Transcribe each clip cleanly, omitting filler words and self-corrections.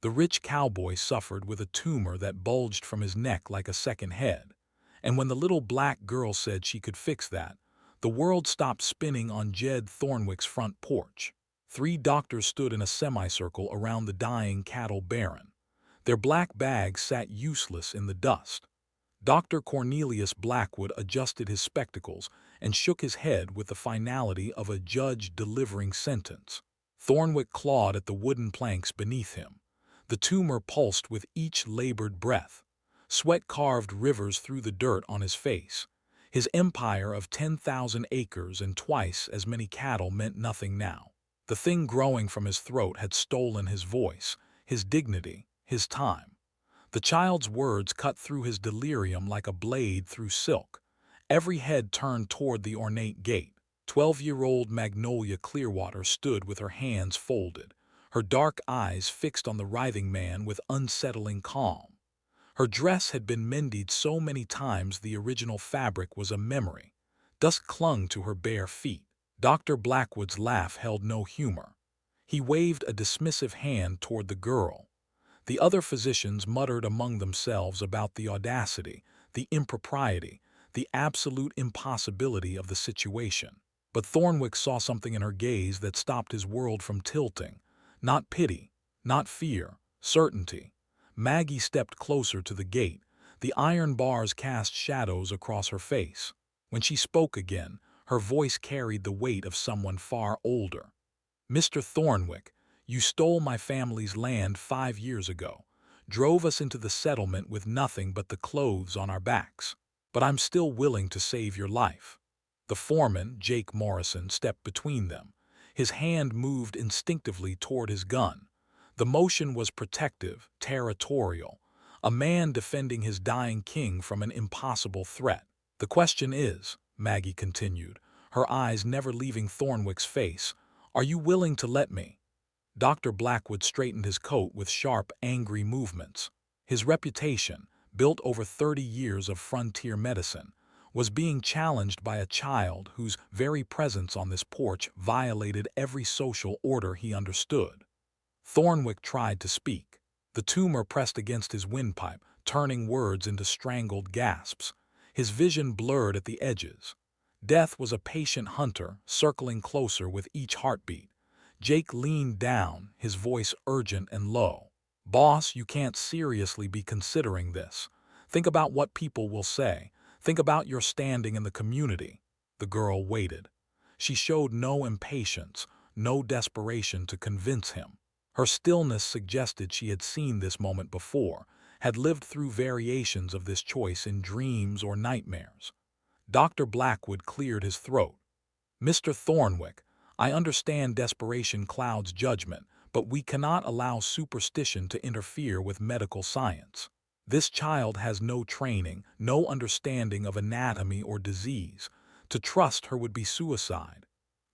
The rich cowboy suffered with a tumor that bulged from his neck like a second head. And when the little black girl said she could fix that, the world stopped spinning on Jed Thornwick's front porch. 3 doctors stood in a semicircle around the dying cattle baron. Their black bags sat useless in the dust. Dr. Cornelius Blackwood adjusted his spectacles and shook his head with the finality of a judge delivering sentence. Thornwick clawed at the wooden planks beneath him. The tumor pulsed with each labored breath. Sweat carved rivers through the dirt on his face. His empire of 10,000 acres and twice as many cattle meant nothing now. The thing growing from his throat had stolen his voice, his dignity, his time. The child's words cut through his delirium like a blade through silk. Every head turned toward the ornate gate. 12-year-old Magnolia Clearwater stood with her hands folded, her dark eyes fixed on the writhing man with unsettling calm. Her dress had been mended so many times the original fabric was a memory. Dust clung to her bare feet. Dr. Blackwood's laugh held no humor. He waved a dismissive hand toward the girl. The other physicians muttered among themselves about the audacity, the impropriety, the absolute impossibility of the situation. But Thornwick saw something in her gaze that stopped his world from tilting. Not pity, not fear, certainty. Maggie stepped closer to the gate. The iron bars cast shadows across her face. When she spoke again, her voice carried the weight of someone far older. "Mr. Thornwick, you stole my family's land 5 years ago, drove us into the settlement with nothing but the clothes on our backs. But I'm still willing to save your life." The foreman, Jake Morrison, stepped between them. His hand moved instinctively toward his gun. The motion was protective, territorial, a man defending his dying king from an impossible threat. "The question is," Maggie continued, her eyes never leaving Thornwick's face, "are you willing to let me?" Dr. Blackwood straightened his coat with sharp, angry movements. His reputation, built over 30 years of frontier medicine, was being challenged by a child whose very presence on this porch violated every social order he understood. Thornwick tried to speak. The tumor pressed against his windpipe, turning words into strangled gasps. His vision blurred at the edges. Death was a patient hunter, circling closer with each heartbeat. Jake leaned down, his voice urgent and low. "Boss, you can't seriously be considering this. Think about what people will say. Think about your standing in the community." The girl waited. She showed no impatience, no desperation to convince him. Her stillness suggested she had seen this moment before, had lived through variations of this choice in dreams or nightmares. Dr. Blackwood cleared his throat. "Mr. Thornwick, I understand desperation clouds judgment, but we cannot allow superstition to interfere with medical science. This child has no training, no understanding of anatomy or disease. To trust her would be suicide."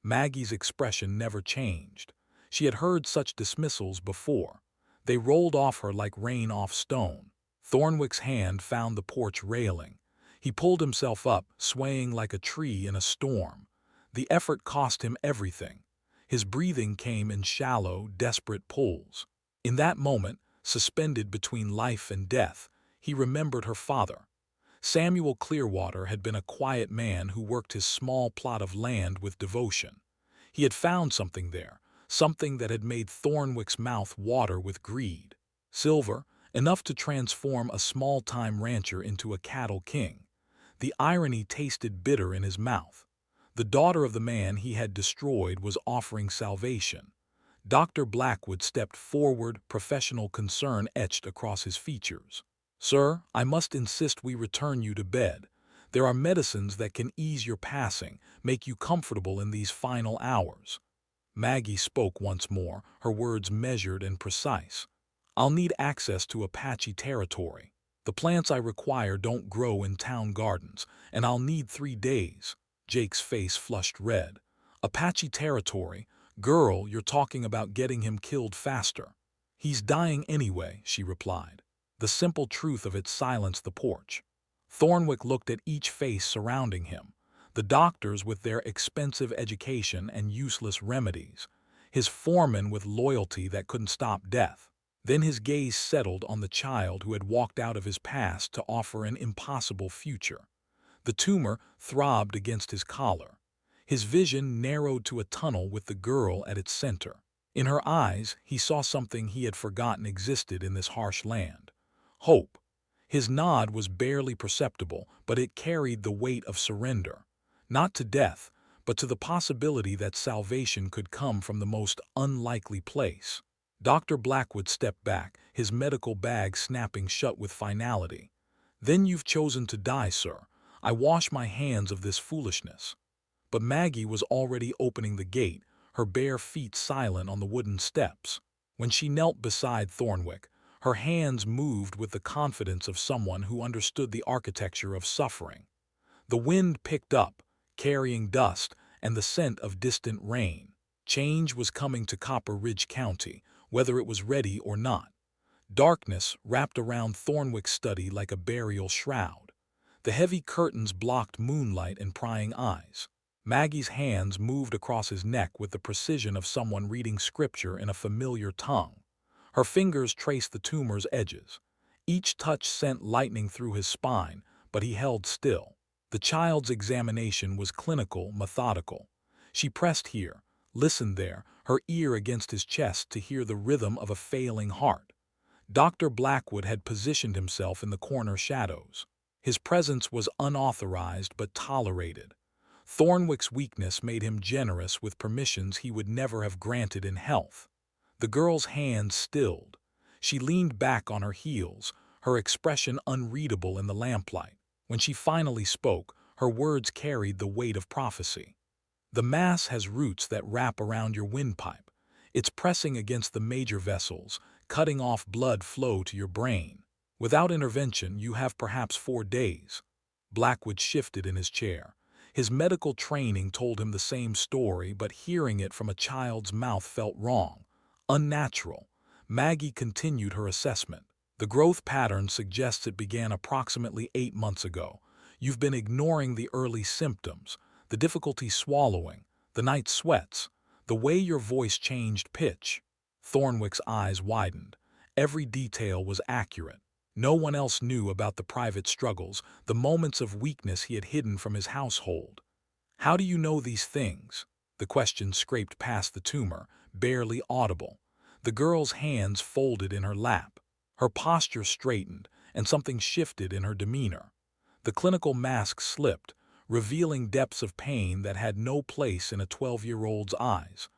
Maggie's expression never changed. She had heard such dismissals before. They rolled off her like rain off stone. Thornwick's hand found the porch railing. He pulled himself up, swaying like a tree in a storm. The effort cost him everything. His breathing came in shallow, desperate pulls. In that moment, suspended between life and death, he remembered her father. Samuel Clearwater had been a quiet man who worked his small plot of land with devotion. He had found something there, something that had made Thornwick's mouth water with greed. Silver, enough to transform a small-time rancher into a cattle king. The irony tasted bitter in his mouth. The daughter of the man he had destroyed was offering salvation. Dr. Blackwood stepped forward, professional concern etched across his features. "Sir, I must insist we return you to bed. There are medicines that can ease your passing, make you comfortable in these final hours." Maggie spoke once more, her words measured and precise. "I'll need access to Apache territory. The plants I require don't grow in town gardens, and I'll need 3 days. Jake's face flushed red. "Apache territory? Girl, you're talking about getting him killed faster." "He's dying anyway," she replied. The simple truth of it silenced the porch. Thornwick looked at each face surrounding him. The doctors with their expensive education and useless remedies. His foreman with loyalty that couldn't stop death. Then his gaze settled on the child who had walked out of his past to offer an impossible future. The tumor throbbed against his collar. His vision narrowed to a tunnel with the girl at its center. In her eyes, he saw something he had forgotten existed in this harsh land. Hope. His nod was barely perceptible, but it carried the weight of surrender. Not to death, but to the possibility that salvation could come from the most unlikely place. Dr. Blackwood stepped back, his medical bag snapping shut with finality. "Then you've chosen to die, sir. I wash my hands of this foolishness." But Maggie was already opening the gate, her bare feet silent on the wooden steps. When she knelt beside Thornwick, her hands moved with the confidence of someone who understood the architecture of suffering. The wind picked up, carrying dust and the scent of distant rain. Change was coming to Copper Ridge County, whether it was ready or not. Darkness wrapped around Thornwick's study like a burial shroud. The heavy curtains blocked moonlight and prying eyes. Maggie's hands moved across his neck with the precision of someone reading scripture in a familiar tongue. Her fingers traced the tumor's edges. Each touch sent lightning through his spine, but he held still. The child's examination was clinical, methodical. She pressed here, listened there, her ear against his chest to hear the rhythm of a failing heart. Dr. Blackwood had positioned himself in the corner shadows. His presence was unauthorized but tolerated. Thornwick's weakness made him generous with permissions he would never have granted in health. The girl's hands stilled. She leaned back on her heels, her expression unreadable in the lamplight. When she finally spoke, her words carried the weight of prophecy. "The mass has roots that wrap around your windpipe. It's pressing against the major vessels, cutting off blood flow to your brain. Without intervention, you have perhaps 4 days." Blackwood shifted in his chair. His medical training told him the same story, but hearing it from a child's mouth felt wrong, unnatural. Maggie continued her assessment. "The growth pattern suggests it began approximately 8 months ago. You've been ignoring the early symptoms, the difficulty swallowing, the night sweats, the way your voice changed pitch." Thornwick's eyes widened. Every detail was accurate. No one else knew about the private struggles, the moments of weakness he had hidden from his household. "How do you know these things?" The question scraped past the tumor, barely audible. The girl's hands folded in her lap. Her posture straightened, and something shifted in her demeanor. The clinical mask slipped, revealing depths of pain that had no place in a 12-year-old's eyes.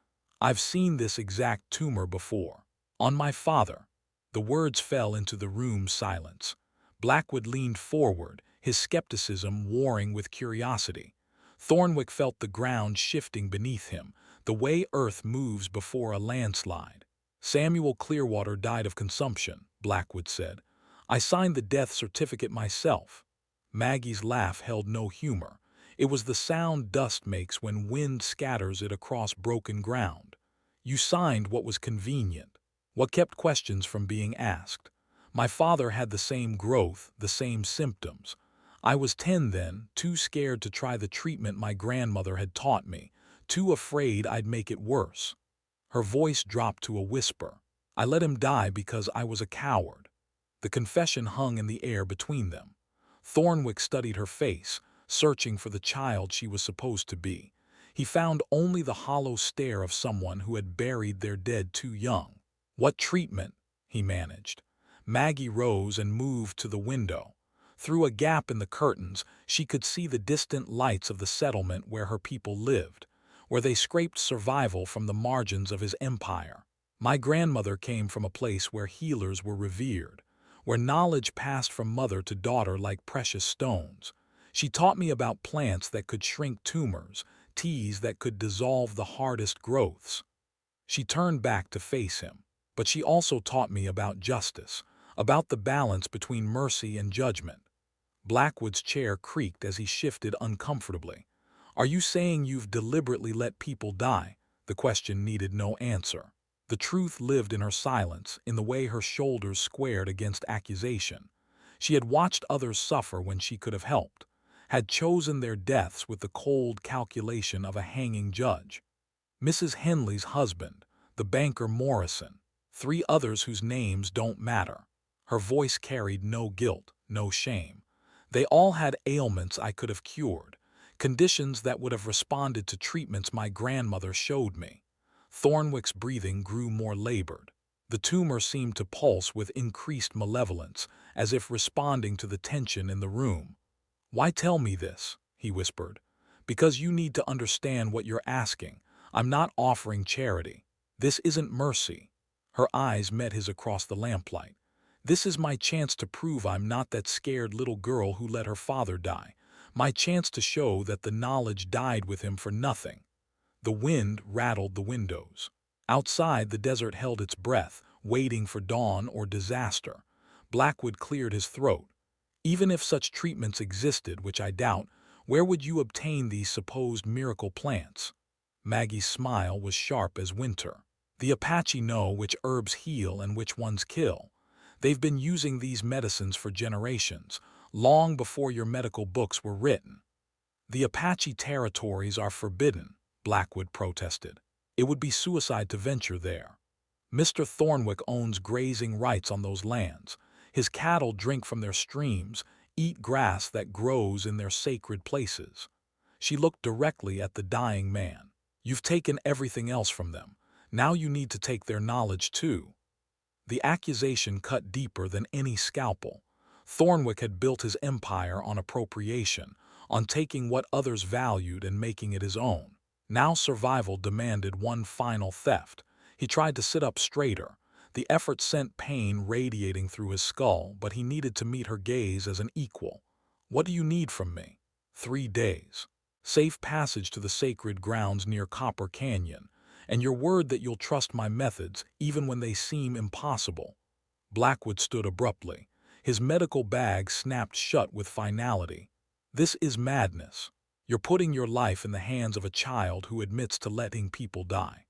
"I've seen this exact tumor before. On my father." The words fell into the room's silence. Blackwood leaned forward, his skepticism warring with curiosity. Thornwick felt the ground shifting beneath him, the way earth moves before a landslide. "Samuel Clearwater died of consumption," Blackwood said. "I signed the death certificate myself." Maggie's laugh held no humor. It was the sound dust makes when wind scatters it across broken ground. "You signed what was convenient." What kept questions from being asked? "My father had the same growth, the same symptoms. I was 10 then, too scared to try the treatment my grandmother had taught me, too afraid I'd make it worse." Her voice dropped to a whisper. "I let him die because I was a coward." The confession hung in the air between them. Thornwick studied her face, searching for the child she was supposed to be. He found only the hollow stare of someone who had buried their dead too young. "What treatment?" he managed. Maggie rose and moved to the window. Through a gap in the curtains, she could see the distant lights of the settlement where her people lived, where they scraped survival from the margins of his empire. "My grandmother came from a place where healers were revered, where knowledge passed from mother to daughter like precious stones. She taught me about plants that could shrink tumors, teas that could dissolve the hardest growths." She turned back to face him. "But she also taught me about justice, about the balance between mercy and judgment." Blackwood's chair creaked as he shifted uncomfortably. "Are you saying you've deliberately let people die?" The question needed no answer. The truth lived in her silence, in the way her shoulders squared against accusation. She had watched others suffer when she could have helped, had chosen their deaths with the cold calculation of a hanging judge. Mrs. Henley's husband, the banker Morrison. 3 others whose names don't matter. Her voice carried no guilt, no shame. They all had ailments I could have cured, conditions that would have responded to treatments my grandmother showed me. Thornwick's breathing grew more labored. The tumor seemed to pulse with increased malevolence, as if responding to the tension in the room. "Why tell me this?" he whispered. "Because you need to understand what you're asking. I'm not offering charity. This isn't mercy." Her eyes met his across the lamplight. "This is my chance to prove I'm not that scared little girl who let her father die. My chance to show that the knowledge died with him for nothing." The wind rattled the windows. Outside, the desert held its breath, waiting for dawn or disaster. Blackwood cleared his throat. "Even if such treatments existed, which I doubt, where would you obtain these supposed miracle plants?" Maggie's smile was sharp as winter. "The Apache know which herbs heal and which ones kill. They've been using these medicines for generations, long before your medical books were written." "The Apache territories are forbidden," Blackwood protested. "It would be suicide to venture there. Mr. Thornwick owns grazing rights on those lands. His cattle drink from their streams, eat grass that grows in their sacred places." She looked directly at the dying man. "You've taken everything else from them. Now you need to take their knowledge too." The accusation cut deeper than any scalpel. Thornwick had built his empire on appropriation, on taking what others valued and making it his own. Now survival demanded one final theft. He tried to sit up straighter. The effort sent pain radiating through his skull, but he needed to meet her gaze as an equal. "What do you need from me?" 3 days. Safe passage to the sacred grounds near Copper Canyon, and your word that you'll trust my methods even when they seem impossible." Blackwood stood abruptly. His medical bag snapped shut with finality. "This is madness. You're putting your life in the hands of a child who admits to letting people die."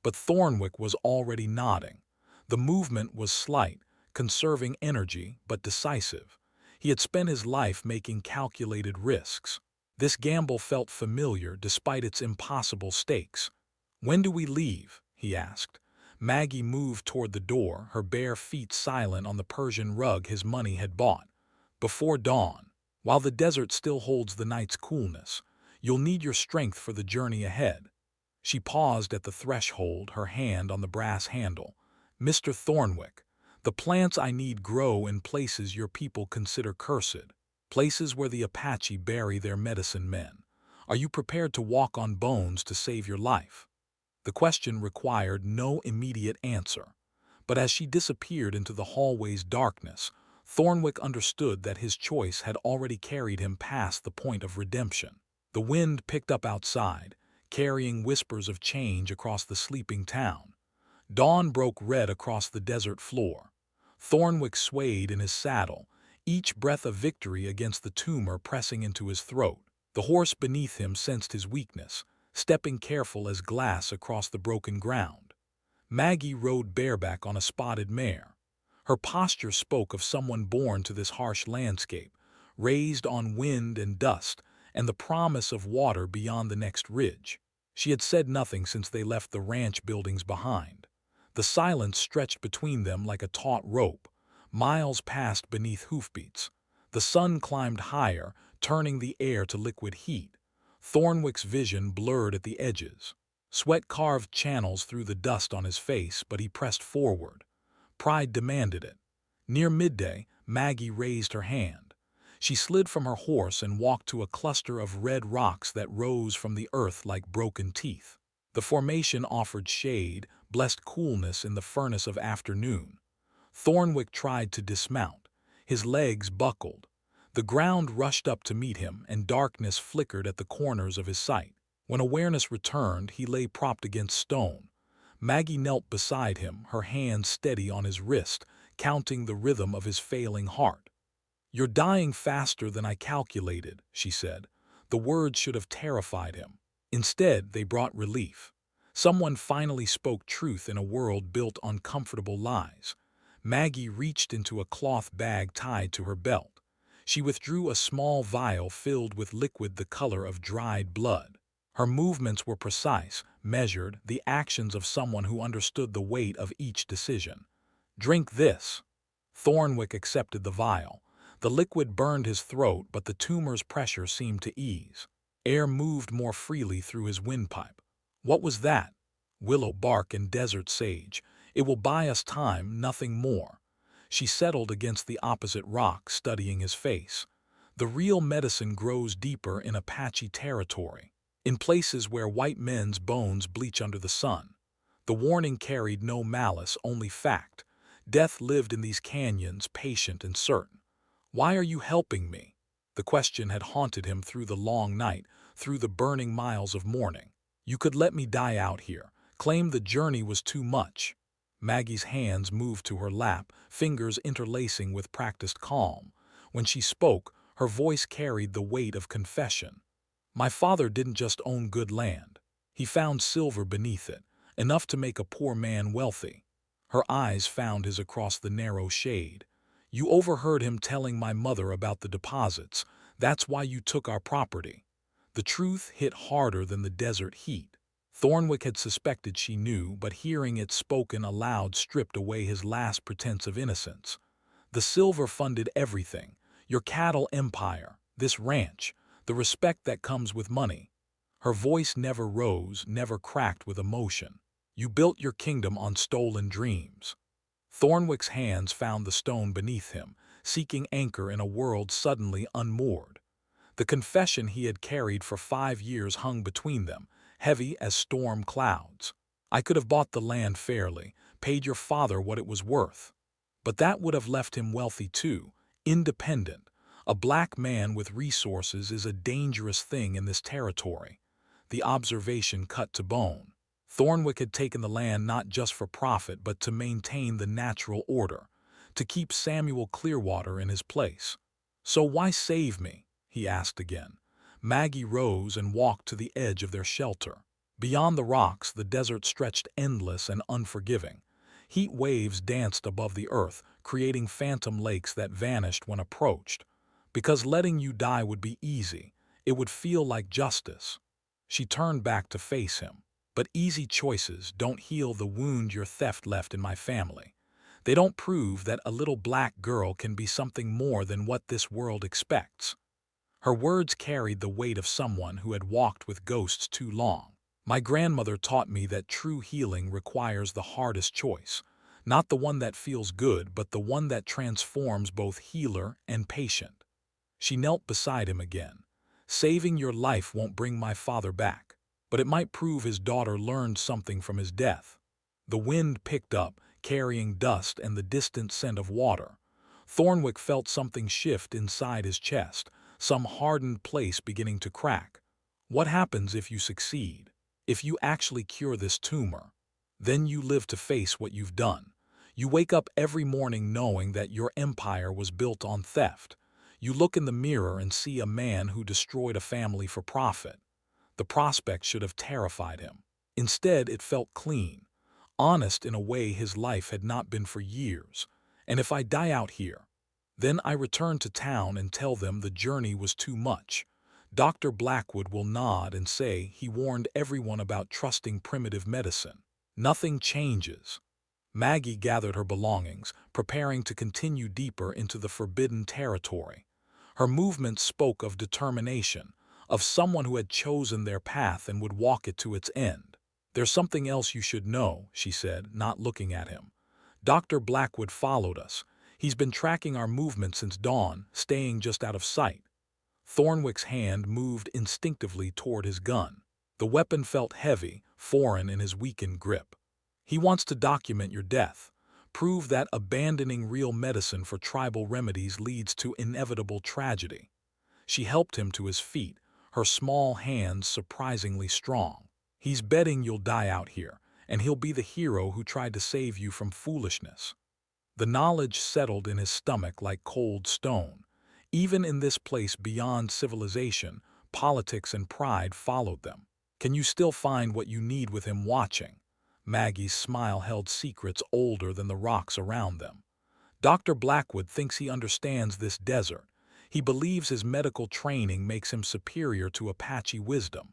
But Thornwick was already nodding. The movement was slight, conserving energy, but decisive. He had spent his life making calculated risks. This gamble felt familiar despite its impossible stakes. "When do we leave?" he asked. Maggie moved toward the door, her bare feet silent on the Persian rug his money had bought. "Before dawn. While the desert still holds the night's coolness. You'll need your strength for the journey ahead." She paused at the threshold, her hand on the brass handle. "Mr. Thornwick, the plants I need grow in places your people consider cursed, places where the Apache bury their medicine men. Are you prepared to walk on bones to save your life?" The question required no immediate answer, but as she disappeared into the hallway's darkness, Thornwick understood that his choice had already carried him past the point of redemption. The wind picked up outside, carrying whispers of change across the sleeping town. Dawn broke red across the desert floor. Thornwick swayed in his saddle, each breath of victory against the tumor pressing into his throat. The horse beneath him sensed his weakness, stepping careful as glass across the broken ground. Maggie rode bareback on a spotted mare. Her posture spoke of someone born to this harsh landscape, raised on wind and dust, and the promise of water beyond the next ridge. She had said nothing since they left the ranch buildings behind. The silence stretched between them like a taut rope. Miles passed beneath hoofbeats. The sun climbed higher, turning the air to liquid heat. Thornwick's vision blurred at the edges. Sweat carved channels through the dust on his face, but he pressed forward. Pride demanded it. Near midday, Maggie raised her hand. She slid from her horse and walked to a cluster of red rocks that rose from the earth like broken teeth. The formation offered shade, blessed coolness in the furnace of afternoon. Thornwick tried to dismount. His legs buckled. The ground rushed up to meet him, and darkness flickered at the corners of his sight. When awareness returned, he lay propped against stone. Maggie knelt beside him, her hand steady on his wrist, counting the rhythm of his failing heart. "You're dying faster than I calculated," she said. The words should have terrified him. Instead, they brought relief. Someone finally spoke truth in a world built on comfortable lies. Maggie reached into a cloth bag tied to her belt. She withdrew a small vial filled with liquid the color of dried blood. Her movements were precise, measured, the actions of someone who understood the weight of each decision. "Drink this." Thornwick accepted the vial. The liquid burned his throat, but the tumor's pressure seemed to ease. Air moved more freely through his windpipe. What was that? "Willow bark and desert sage. It will buy us time, nothing more." She settled against the opposite rock, studying his face. "The real medicine grows deeper in Apache territory, in places where white men's bones bleach under the sun." The warning carried no malice, only fact. Death lived in these canyons, patient and certain. "Why are you helping me?" The question had haunted him through the long night, through the burning miles of morning. "You could let me die out here, claim the journey was too much." Maggie's hands moved to her lap, fingers interlacing with practiced calm. When she spoke, her voice carried the weight of confession. "My father didn't just own good land. He found silver beneath it, enough to make a poor man wealthy." Her eyes found his across the narrow shade. "You overheard him telling my mother about the deposits. That's why you took our property." The truth hit harder than the desert heat. Thornwick had suspected she knew, but hearing it spoken aloud stripped away his last pretense of innocence. "The silver funded everything. Your cattle empire, this ranch, the respect that comes with money." Her voice never rose, never cracked with emotion. "You built your kingdom on stolen dreams." Thornwick's hands found the stone beneath him, seeking anchor in a world suddenly unmoored. The confession he had carried for 5 years hung between them, heavy as storm clouds. "I could have bought the land fairly, paid your father what it was worth. But that would have left him wealthy too, independent. A black man with resources is a dangerous thing in this territory." The observation cut to bone. Thornwick had taken the land not just for profit but to maintain the natural order, to keep Samuel Clearwater in his place. "So why save me?" he asked again. Maggie rose and walked to the edge of their shelter. Beyond the rocks, the desert stretched endless and unforgiving. Heat waves danced above the earth, creating phantom lakes that vanished when approached. "Because letting you die would be easy. It would feel like justice." She turned back to face him. "But easy choices don't heal the wound your theft left in my family. They don't prove that a little black girl can be something more than what this world expects." Her words carried the weight of someone who had walked with ghosts too long. "My grandmother taught me that true healing requires the hardest choice. Not the one that feels good, but the one that transforms both healer and patient." She knelt beside him again. "Saving your life won't bring my father back, but it might prove his daughter learned something from his death." The wind picked up, carrying dust and the distant scent of water. Thornwick felt something shift inside his chest, some hardened place beginning to crack. "What happens if you succeed? If you actually cure this tumor? Then you live to face what you've done. You wake up every morning knowing that your empire was built on theft. You look in the mirror and see a man who destroyed a family for profit." The prospect should have terrified him. Instead, it felt clean, honest in a way his life had not been for years. "And if I die out here, then I return to town and tell them the journey was too much. Dr. Blackwood will nod and say he warned everyone about trusting primitive medicine. Nothing changes." Maggie gathered her belongings, preparing to continue deeper into the forbidden territory. Her movements spoke of determination, of someone who had chosen their path and would walk it to its end. "There's something else you should know," she said, not looking at him. "Dr. Blackwood followed us. He's been tracking our movement since dawn, staying just out of sight." Thornwick's hand moved instinctively toward his gun. The weapon felt heavy, foreign in his weakened grip. "He wants to document your death, prove that abandoning real medicine for tribal remedies leads to inevitable tragedy." She helped him to his feet, her small hands surprisingly strong. "He's betting you'll die out here, and he'll be the hero who tried to save you from foolishness." The knowledge settled in his stomach like cold stone. Even in this place beyond civilization, politics and pride followed them. "Can you still find what you need with him watching?" Maggie's smile held secrets older than the rocks around them. "Dr. Blackwood thinks he understands this desert. He believes his medical training makes him superior to Apache wisdom."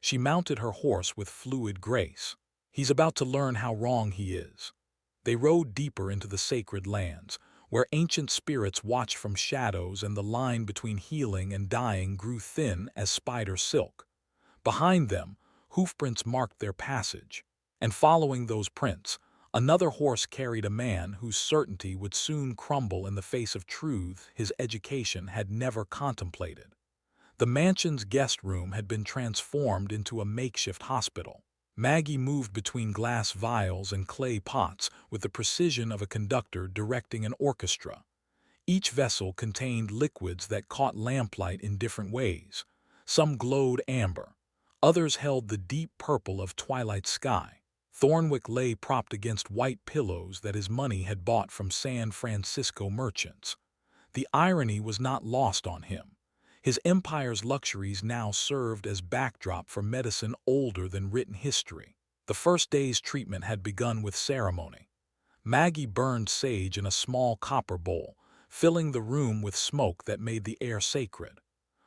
She mounted her horse with fluid grace. He's about to learn how wrong he is. They rode deeper into the sacred lands, where ancient spirits watched from shadows and the line between healing and dying grew thin as spider silk. Behind them, hoofprints marked their passage, and following those prints, another horse carried a man whose certainty would soon crumble in the face of truth his education had never contemplated. The mansion's guest room had been transformed into a makeshift hospital. Maggie moved between glass vials and clay pots with the precision of a conductor directing an orchestra. Each vessel contained liquids that caught lamplight in different ways. Some glowed amber. Others held the deep purple of twilight sky. Thornwick lay propped against white pillows that his money had bought from San Francisco merchants. The irony was not lost on him. His empire's luxuries now served as backdrop for medicine older than written history. The first day's treatment had begun with ceremony. Maggie burned sage in a small copper bowl, filling the room with smoke that made the air sacred.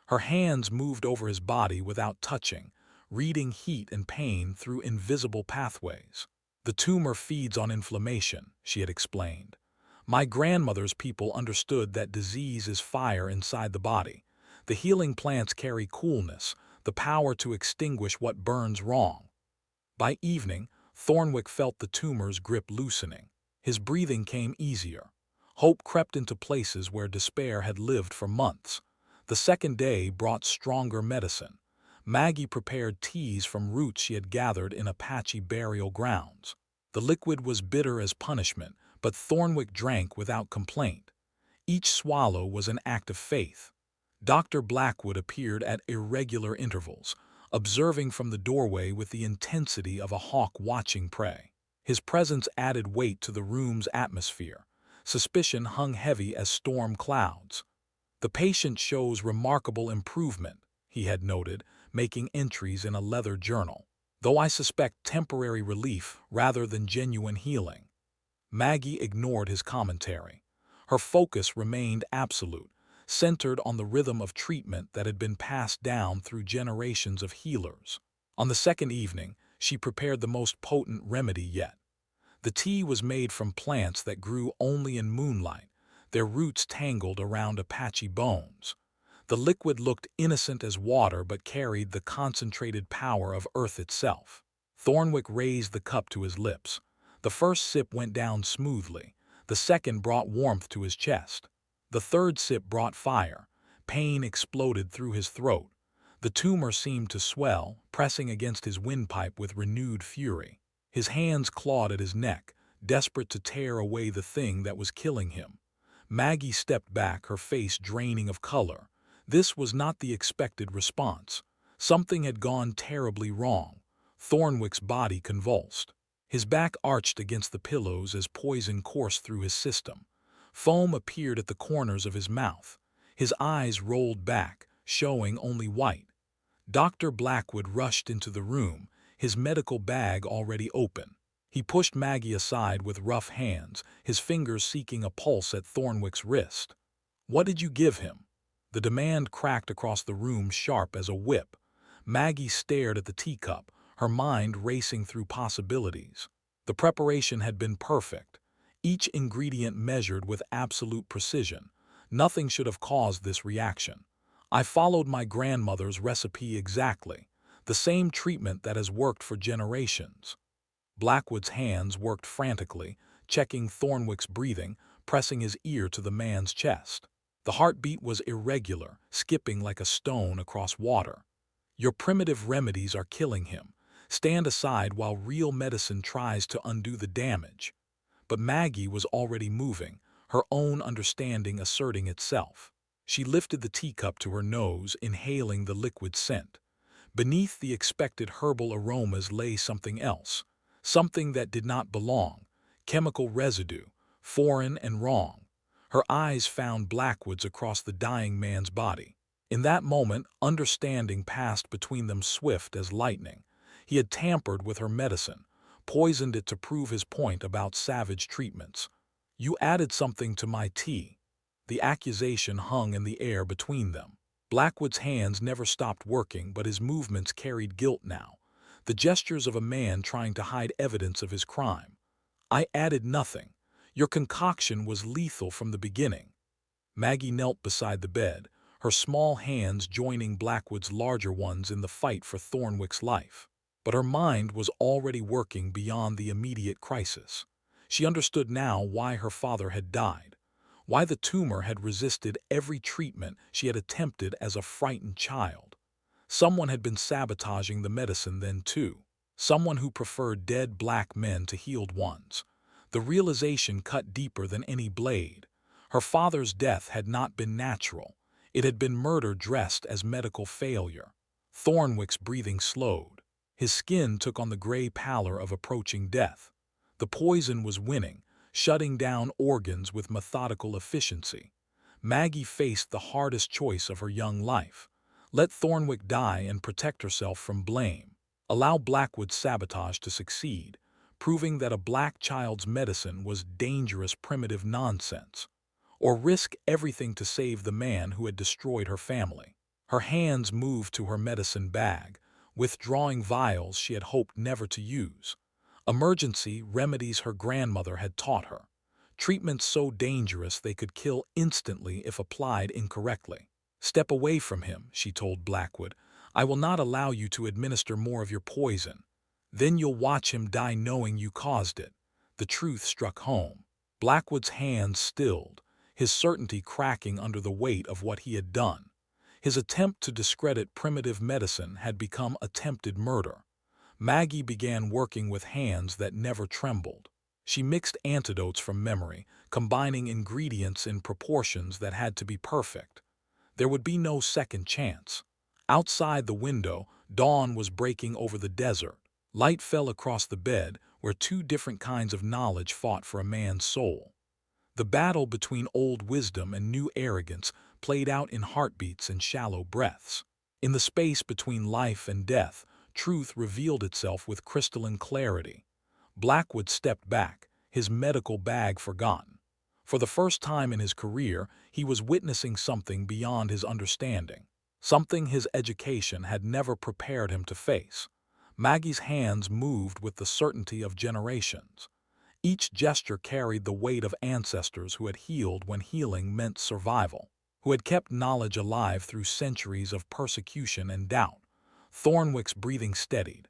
Her hands moved over his body without touching, reading heat and pain through invisible pathways. The tumor feeds on inflammation, she had explained. My grandmother's people understood that disease is fire inside the body. The healing plants carry coolness, the power to extinguish what burns wrong. By evening, Thornwick felt the tumor's grip loosening. His breathing came easier. Hope crept into places where despair had lived for months. The second day brought stronger medicine. Maggie prepared teas from roots she had gathered in Apache burial grounds. The liquid was bitter as punishment, but Thornwick drank without complaint. Each swallow was an act of faith. Dr. Blackwood appeared at irregular intervals, observing from the doorway with the intensity of a hawk watching prey. His presence added weight to the room's atmosphere. Suspicion hung heavy as storm clouds. The patient shows remarkable improvement, he had noted, making entries in a leather journal, though I suspect temporary relief rather than genuine healing. Maggie ignored his commentary. Her focus remained absolute, centered on the rhythm of treatment that had been passed down through generations of healers. On the second evening, she prepared the most potent remedy yet. The tea was made from plants that grew only in moonlight, their roots tangled around Apache bones. The liquid looked innocent as water but carried the concentrated power of earth itself. Thornwick raised the cup to his lips. The first sip went down smoothly. The second brought warmth to his chest. The third sip brought fire. Pain exploded through his throat. The tumor seemed to swell, pressing against his windpipe with renewed fury. His hands clawed at his neck, desperate to tear away the thing that was killing him. Maggie stepped back, her face draining of color. This was not the expected response. Something had gone terribly wrong. Thornwick's body convulsed. His back arched against the pillows as poison coursed through his system. Foam appeared at the corners of his mouth. His eyes rolled back, showing only white. Dr. Blackwood rushed into the room, his medical bag already open. He pushed Maggie aside with rough hands, his fingers seeking a pulse at Thornwick's wrist. "What did you give him?" The demand cracked across the room sharp as a whip. Maggie stared at the teacup, her mind racing through possibilities. The preparation had been perfect. Each ingredient measured with absolute precision. Nothing should have caused this reaction. I followed my grandmother's recipe exactly, the same treatment that has worked for generations. Blackwood's hands worked frantically, checking Thornwick's breathing, pressing his ear to the man's chest. The heartbeat was irregular, skipping like a stone across water. "Your primitive remedies are killing him. Stand aside while real medicine tries to undo the damage." But Maggie was already moving, her own understanding asserting itself. She lifted the teacup to her nose, inhaling the liquid scent. Beneath the expected herbal aromas lay something else, something that did not belong, chemical residue, foreign and wrong. Her eyes found Blackwood's across the dying man's body. In that moment, understanding passed between them swift as lightning. He had tampered with her medicine, poisoned it to prove his point about savage treatments. "You added something to my tea." The accusation hung in the air between them. Blackwood's hands never stopped working, but his movements carried guilt now, the gestures of a man trying to hide evidence of his crime. "I added nothing. Your concoction was lethal from the beginning." Maggie knelt beside the bed, her small hands joining Blackwood's larger ones in the fight for Thornwick's life. But her mind was already working beyond the immediate crisis. She understood now why her father had died, why the tumor had resisted every treatment she had attempted as a frightened child. Someone had been sabotaging the medicine then too, someone who preferred dead black men to healed ones. The realization cut deeper than any blade. Her father's death had not been natural. It had been murder dressed as medical failure. Thornwick's breathing slowed. His skin took on the gray pallor of approaching death. The poison was winning, shutting down organs with methodical efficiency. Maggie faced the hardest choice of her young life. Let Thornwick die and protect herself from blame. Allow Blackwood's sabotage to succeed, proving that a black child's medicine was dangerous primitive nonsense. Or risk everything to save the man who had destroyed her family. Her hands moved to her medicine bag, withdrawing vials she had hoped never to use. Emergency remedies her grandmother had taught her. Treatments so dangerous they could kill instantly if applied incorrectly. "Step away from him," she told Blackwood. "I will not allow you to administer more of your poison. Then you'll watch him die knowing you caused it." The truth struck home. Blackwood's hands stilled, his certainty cracking under the weight of what he had done. His attempt to discredit primitive medicine had become attempted murder. Maggie began working with hands that never trembled. She mixed antidotes from memory, combining ingredients in proportions that had to be perfect. There would be no second chance. Outside the window, dawn was breaking over the desert. Light fell across the bed, where two different kinds of knowledge fought for a man's soul. The battle between old wisdom and new arrogance played out in heartbeats and shallow breaths. In the space between life and death, truth revealed itself with crystalline clarity. Blackwood stepped back, his medical bag forgotten. For the first time in his career, he was witnessing something beyond his understanding, something his education had never prepared him to face. Maggie's hands moved with the certainty of generations. Each gesture carried the weight of ancestors who had healed when healing meant survival, who had kept knowledge alive through centuries of persecution and doubt. Thornwick's breathing steadied.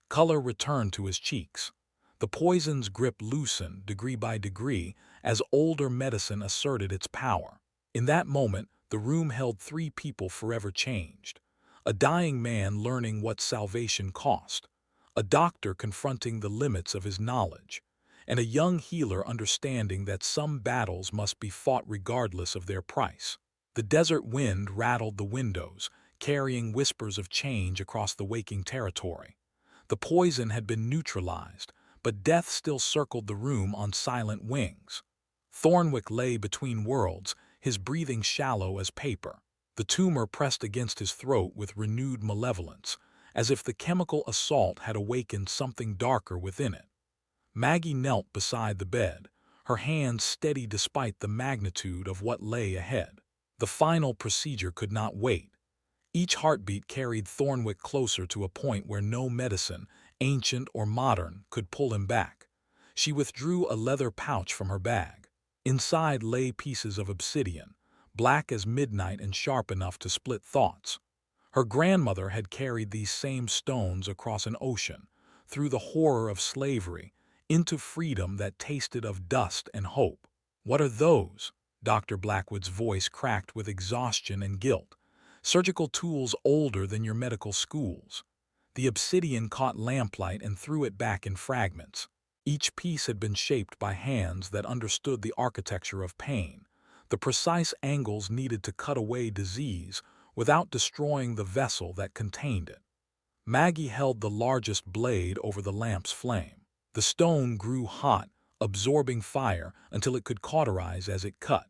Color returned to his cheeks. The poison's grip loosened degree by degree as older medicine asserted its power. In that moment, the room held three people forever changed. A dying man learning what salvation cost, a doctor confronting the limits of his knowledge, and a young healer understanding that some battles must be fought regardless of their price. The desert wind rattled the windows, carrying whispers of change across the waking territory. The poison had been neutralized, but death still circled the room on silent wings. Thornwick lay between worlds, his breathing shallow as paper. The tumor pressed against his throat with renewed malevolence, as if the chemical assault had awakened something darker within it. Maggie knelt beside the bed, her hands steady despite the magnitude of what lay ahead. The final procedure could not wait. Each heartbeat carried Thornwick closer to a point where no medicine, ancient or modern, could pull him back. She withdrew a leather pouch from her bag. Inside lay pieces of obsidian, black as midnight and sharp enough to split thoughts. Her grandmother had carried these same stones across an ocean, through the horror of slavery, into freedom that tasted of dust and hope. "What are those?" Dr. Blackwood's voice cracked with exhaustion and guilt. "Surgical tools older than your medical schools." The obsidian caught lamplight and threw it back in fragments. Each piece had been shaped by hands that understood the architecture of pain, the precise angles needed to cut away disease without destroying the vessel that contained it. Maggie held the largest blade over the lamp's flame. The stone grew hot, absorbing fire until it could cauterize as it cut.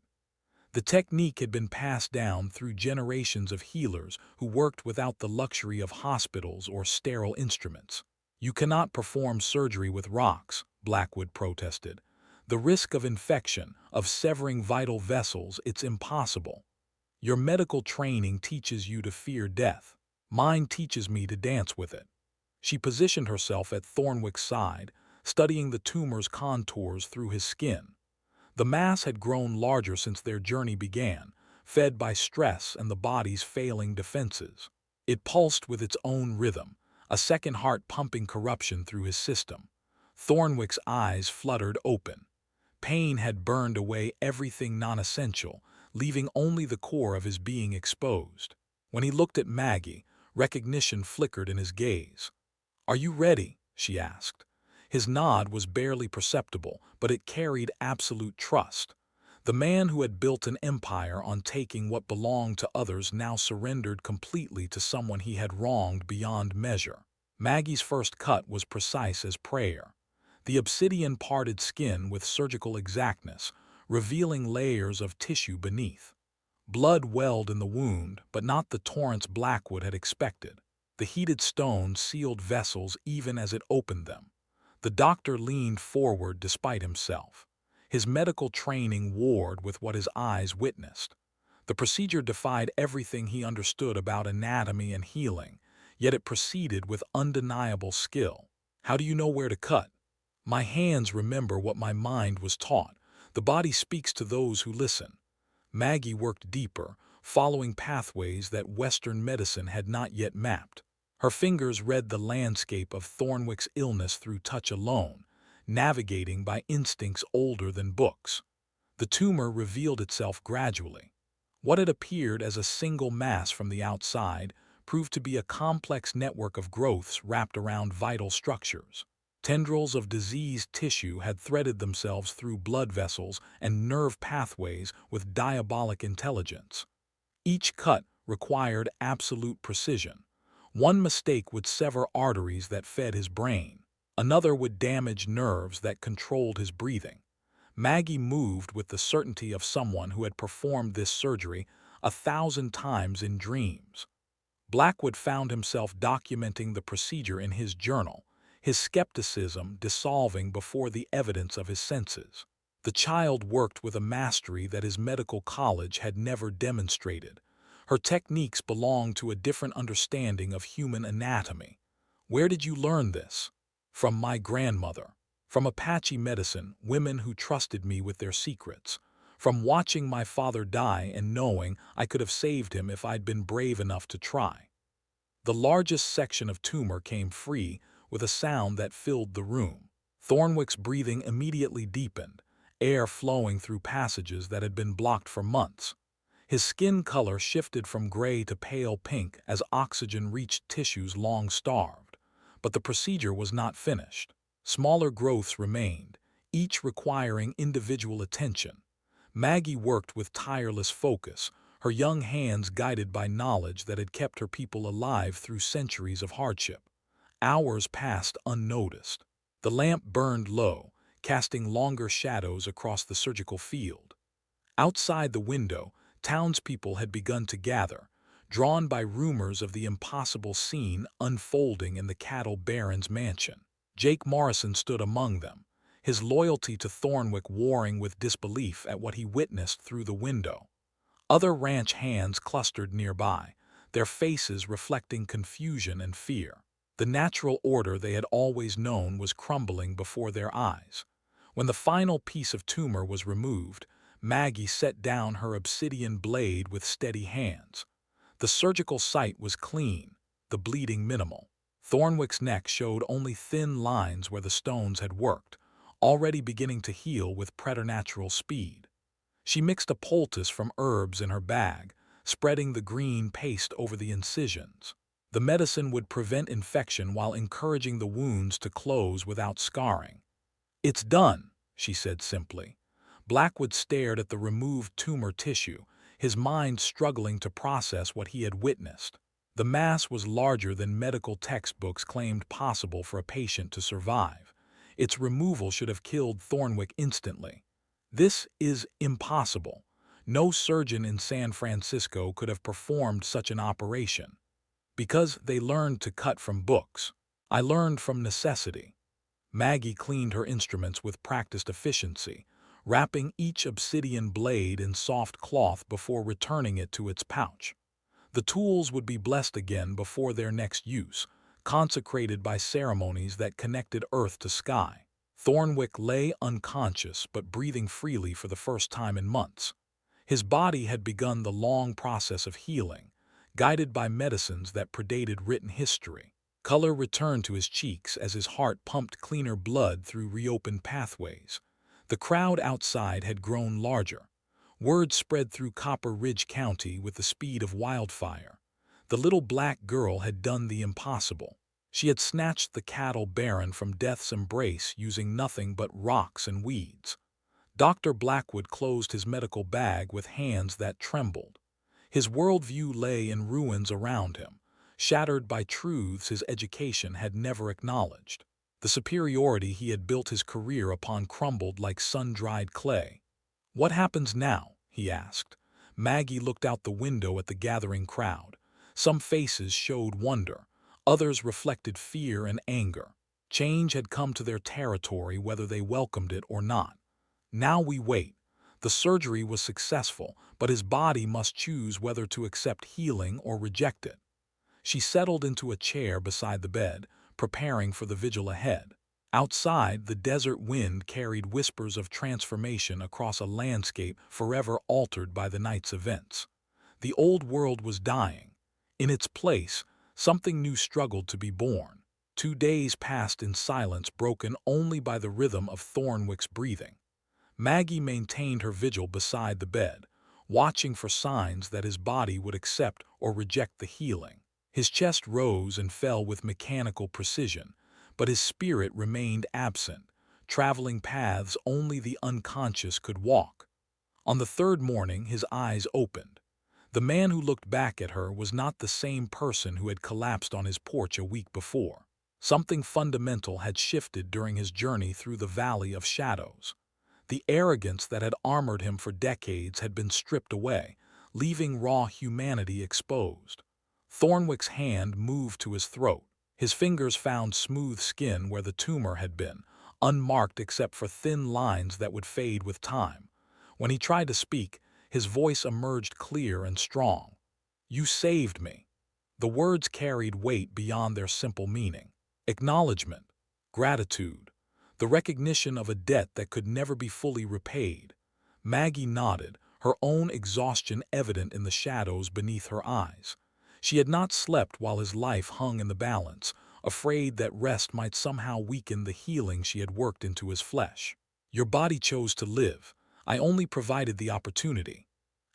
The technique had been passed down through generations of healers who worked without the luxury of hospitals or sterile instruments. "You cannot perform surgery with rocks," Blackwood protested. "The risk of infection, of severing vital vessels, it's impossible." Your medical training teaches you to fear death. Mine teaches me to dance with it. She positioned herself at Thornwick's side, studying the tumor's contours through his skin. The mass had grown larger since their journey began, fed by stress and the body's failing defenses. It pulsed with its own rhythm, a second heart pumping corruption through his system. Thornwick's eyes fluttered open. Pain had burned away everything non-essential, leaving only the core of his being exposed. When he looked at Maggie, recognition flickered in his gaze. "Are you ready?" she asked. His nod was barely perceptible, but it carried absolute trust. The man who had built an empire on taking what belonged to others now surrendered completely to someone he had wronged beyond measure. Maggie's first cut was precise as prayer. The obsidian parted skin with surgical exactness, revealing layers of tissue beneath. Blood welled in the wound, but not the torrents Blackwood had expected. The heated stone sealed vessels even as it opened them. The doctor leaned forward despite himself. His medical training warred with what his eyes witnessed. The procedure defied everything he understood about anatomy and healing, yet it proceeded with undeniable skill. "How do you know where to cut?" "My hands remember what my mind was taught. The body speaks to those who listen." Maggie worked deeper, following pathways that Western medicine had not yet mapped. Her fingers read the landscape of Thornwick's illness through touch alone, navigating by instincts older than books. The tumor revealed itself gradually. What had appeared as a single mass from the outside proved to be a complex network of growths wrapped around vital structures. Tendrils of diseased tissue had threaded themselves through blood vessels and nerve pathways with diabolic intelligence. Each cut required absolute precision. One mistake would sever arteries that fed his brain. Another would damage nerves that controlled his breathing. Maggie moved with the certainty of someone who had performed this surgery 1,000 times in dreams. Blackwood found himself documenting the procedure in his journal, his skepticism dissolving before the evidence of his senses. The child worked with a mastery that his medical college had never demonstrated. Her techniques belonged to a different understanding of human anatomy. "Where did you learn this?" "From my grandmother. From Apache medicine, women who trusted me with their secrets. From watching my father die and knowing I could have saved him if I'd been brave enough to try." The largest section of tumor came free with a sound that filled the room. Thornwick's breathing immediately deepened, air flowing through passages that had been blocked for months. His skin color shifted from gray to pale pink as oxygen reached tissues long starved. But the procedure was not finished. Smaller growths remained, each requiring individual attention. Maggie worked with tireless focus, her young hands guided by knowledge that had kept her people alive through centuries of hardship. Hours passed unnoticed. The lamp burned low, casting longer shadows across the surgical field. Outside the window, townspeople had begun to gather, drawn by rumors of the impossible scene unfolding in the cattle baron's mansion. Jake Morrison stood among them, his loyalty to Thornwick warring with disbelief at what he witnessed through the window. Other ranch hands clustered nearby, their faces reflecting confusion and fear. The natural order they had always known was crumbling before their eyes. When the final piece of tumor was removed, Maggie set down her obsidian blade with steady hands. The surgical site was clean, the bleeding minimal. Thornwick's neck showed only thin lines where the stones had worked, already beginning to heal with preternatural speed. She mixed a poultice from herbs in her bag, spreading the green paste over the incisions. The medicine would prevent infection while encouraging the wounds to close without scarring. "It's done," she said simply. Blackwood stared at the removed tumor tissue, his mind struggling to process what he had witnessed. The mass was larger than medical textbooks claimed possible for a patient to survive. Its removal should have killed Thornwick instantly. "This is impossible. No surgeon in San Francisco could have performed such an operation." "Because they learned to cut from books. I learned from necessity." Maggie cleaned her instruments with practiced efficiency, wrapping each obsidian blade in soft cloth before returning it to its pouch. The tools would be blessed again before their next use, consecrated by ceremonies that connected earth to sky. Thornwick lay unconscious but breathing freely for the first time in months. His body had begun the long process of healing, guided by medicines that predated written history. Color returned to his cheeks as his heart pumped cleaner blood through reopened pathways. The crowd outside had grown larger. Word spread through Copper Ridge County with the speed of wildfire. The little black girl had done the impossible. She had snatched the cattle baron from death's embrace using nothing but rocks and weeds. Dr. Blackwood closed his medical bag with hands that trembled. His worldview lay in ruins around him, shattered by truths his education had never acknowledged. The superiority he had built his career upon crumbled like sun-dried clay. "What happens now?" he asked. Maggie looked out the window at the gathering crowd. Some faces showed wonder, others reflected fear and anger. Change had come to their territory whether they welcomed it or not. Now we wait. The surgery was successful, but his body must choose whether to accept healing or reject it. She settled into a chair beside the bed, preparing for the vigil ahead. Outside, the desert wind carried whispers of transformation across a landscape forever altered by the night's events. The old world was dying. In its place, something new struggled to be born. 2 days passed in silence, broken only by the rhythm of Thornwick's breathing. Maggie maintained her vigil beside the bed, watching for signs that his body would accept or reject the healing. His chest rose and fell with mechanical precision, but his spirit remained absent, traveling paths only the unconscious could walk. On the third morning, his eyes opened. The man who looked back at her was not the same person who had collapsed on his porch a week before. Something fundamental had shifted during his journey through the Valley of Shadows. The arrogance that had armored him for decades had been stripped away, leaving raw humanity exposed. Thornwick's hand moved to his throat. His fingers found smooth skin where the tumor had been, unmarked except for thin lines that would fade with time. When he tried to speak, his voice emerged clear and strong. "You saved me." The words carried weight beyond their simple meaning. Acknowledgement, gratitude, the recognition of a debt that could never be fully repaid. Maggie nodded, her own exhaustion evident in the shadows beneath her eyes. She had not slept while his life hung in the balance, afraid that rest might somehow weaken the healing she had worked into his flesh. "Your body chose to live. I only provided the opportunity."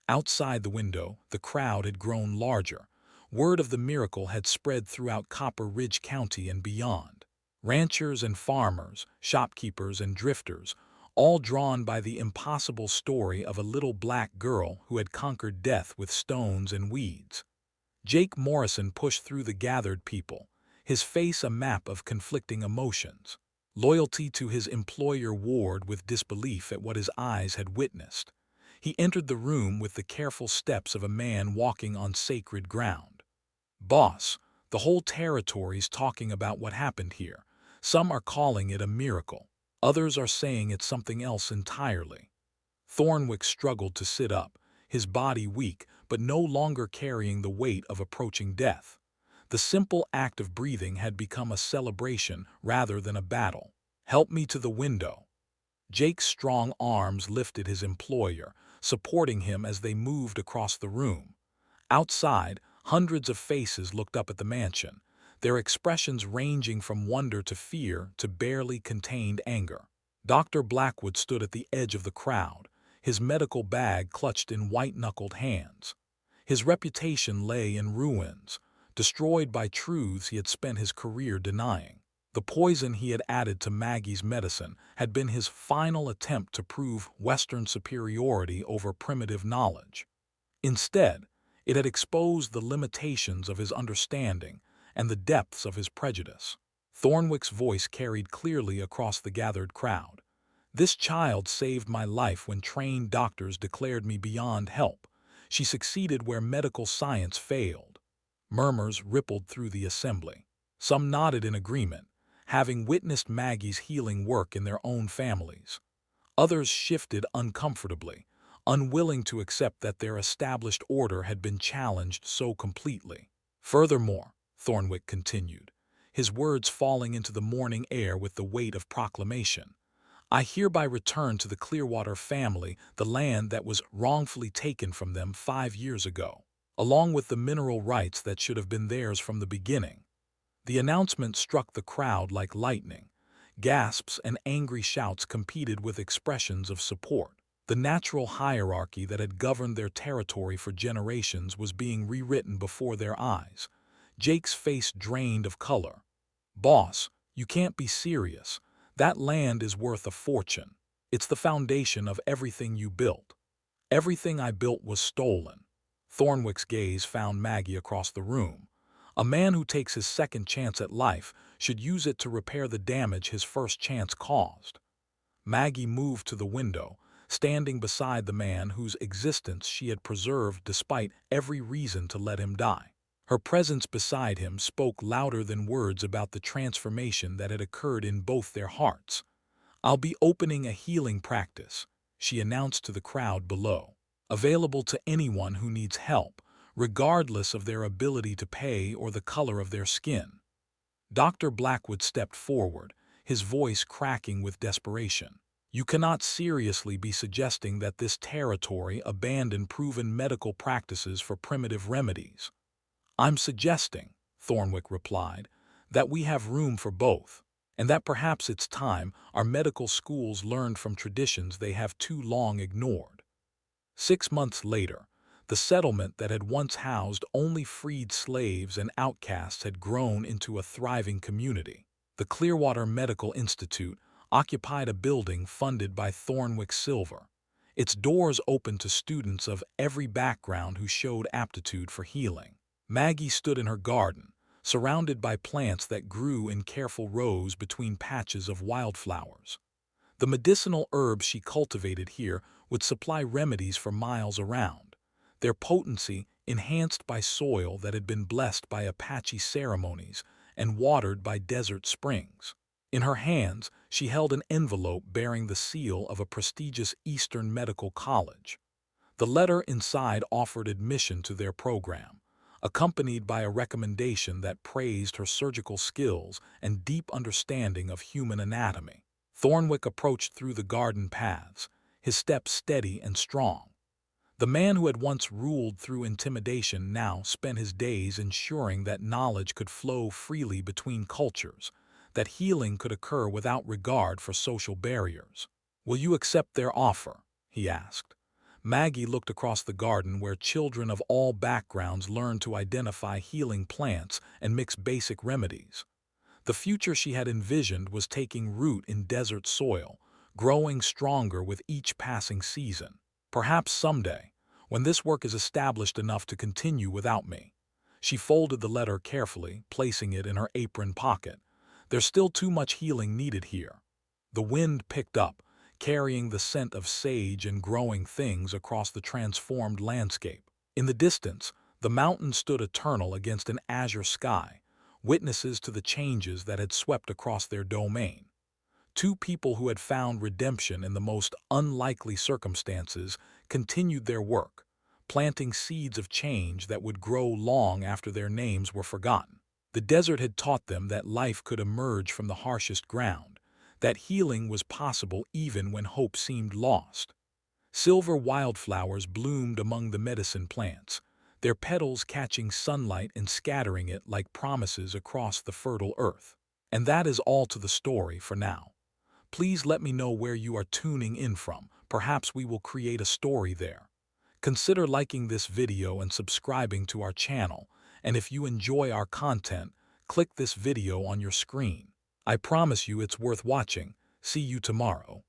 Outside the window, the crowd had grown larger. Word of the miracle had spread throughout Copper Ridge County and beyond. Ranchers and farmers, shopkeepers and drifters, all drawn by the impossible story of a little black girl who had conquered death with stones and weeds. Jake Morrison pushed through the gathered people, his face a map of conflicting emotions. Loyalty to his employer warred with disbelief at what his eyes had witnessed. He entered the room with the careful steps of a man walking on sacred ground. "Boss, the whole territory's talking about what happened here. Some are calling it a miracle. Others are saying it's something else entirely." Thornwick struggled to sit up, his body weak, but no longer carrying the weight of approaching death. The simple act of breathing had become a celebration rather than a battle. "Help me to the window." Jake's strong arms lifted his employer, supporting him as they moved across the room. Outside, hundreds of faces looked up at the mansion, their expressions ranging from wonder to fear to barely contained anger. Dr. Blackwood stood at the edge of the crowd, his medical bag clutched in white-knuckled hands. His reputation lay in ruins, destroyed by truths he had spent his career denying. The poison he had added to Maggie's medicine had been his final attempt to prove Western superiority over primitive knowledge. Instead, it had exposed the limitations of his understanding and the depths of his prejudice. Thornwick's voice carried clearly across the gathered crowd. "This child saved my life when trained doctors declared me beyond help. She succeeded where medical science failed." Murmurs rippled through the assembly. Some nodded in agreement, having witnessed Maggie's healing work in their own families. Others shifted uncomfortably, unwilling to accept that their established order had been challenged so completely. Furthermore, Thornwick continued, his words falling into the morning air with the weight of proclamation, I hereby return to the Clearwater family the land that was wrongfully taken from them 5 years ago, along with the mineral rights that should have been theirs from the beginning. The announcement struck the crowd like lightning. Gasps and angry shouts competed with expressions of support. The natural hierarchy that had governed their territory for generations was being rewritten before their eyes. Jake's face drained of color. Boss, you can't be serious. That land is worth a fortune. It's the foundation of everything you built. Everything I built was stolen. Thornwick's gaze found Maggie across the room. A man who takes his second chance at life should use it to repair the damage his first chance caused. Maggie moved to the window, standing beside the man whose existence she had preserved despite every reason to let him die. Her presence beside him spoke louder than words about the transformation that had occurred in both their hearts. I'll be opening a healing practice, she announced to the crowd below, available to anyone who needs help, regardless of their ability to pay or the color of their skin. Dr. Blackwood stepped forward, his voice cracking with desperation. You cannot seriously be suggesting that this territory abandon proven medical practices for primitive remedies. I'm suggesting, Thornwick replied, that we have room for both, and that perhaps it's time our medical schools learned from traditions they have too long ignored. 6 months later, the settlement that had once housed only freed slaves and outcasts had grown into a thriving community. The Clearwater Medical Institute occupied a building funded by Thornwick Silver. Its doors opened to students of every background who showed aptitude for healing. Maggie stood in her garden, surrounded by plants that grew in careful rows between patches of wildflowers. The medicinal herbs she cultivated here would supply remedies for miles around, their potency enhanced by soil that had been blessed by Apache ceremonies and watered by desert springs. In her hands, she held an envelope bearing the seal of a prestigious Eastern medical college. The letter inside offered admission to their program, accompanied by a recommendation that praised her surgical skills and deep understanding of human anatomy. Thornwick approached through the garden paths, his step steady and strong. The man who had once ruled through intimidation now spent his days ensuring that knowledge could flow freely between cultures, that healing could occur without regard for social barriers. Will you accept their offer? He asked. Maggie looked across the garden where children of all backgrounds learned to identify healing plants and mix basic remedies. The future she had envisioned was taking root in desert soil, growing stronger with each passing season. Perhaps someday, when this work is established enough to continue without me. She folded the letter carefully, placing it in her apron pocket. There's still too much healing needed here. The wind picked up, carrying the scent of sage and growing things across the transformed landscape. In the distance, the mountains stood eternal against an azure sky, witnesses to the changes that had swept across their domain. Two people who had found redemption in the most unlikely circumstances continued their work, planting seeds of change that would grow long after their names were forgotten. The desert had taught them that life could emerge from the harshest ground, that healing was possible even when hope seemed lost. Silver wildflowers bloomed among the medicine plants, their petals catching sunlight and scattering it like promises across the fertile earth. And that is all to the story for now. Please let me know where you are tuning in from. Perhaps we will create a story there. Consider liking this video and subscribing to our channel. And if you enjoy our content, click this video on your screen. I promise you it's worth watching. See you tomorrow.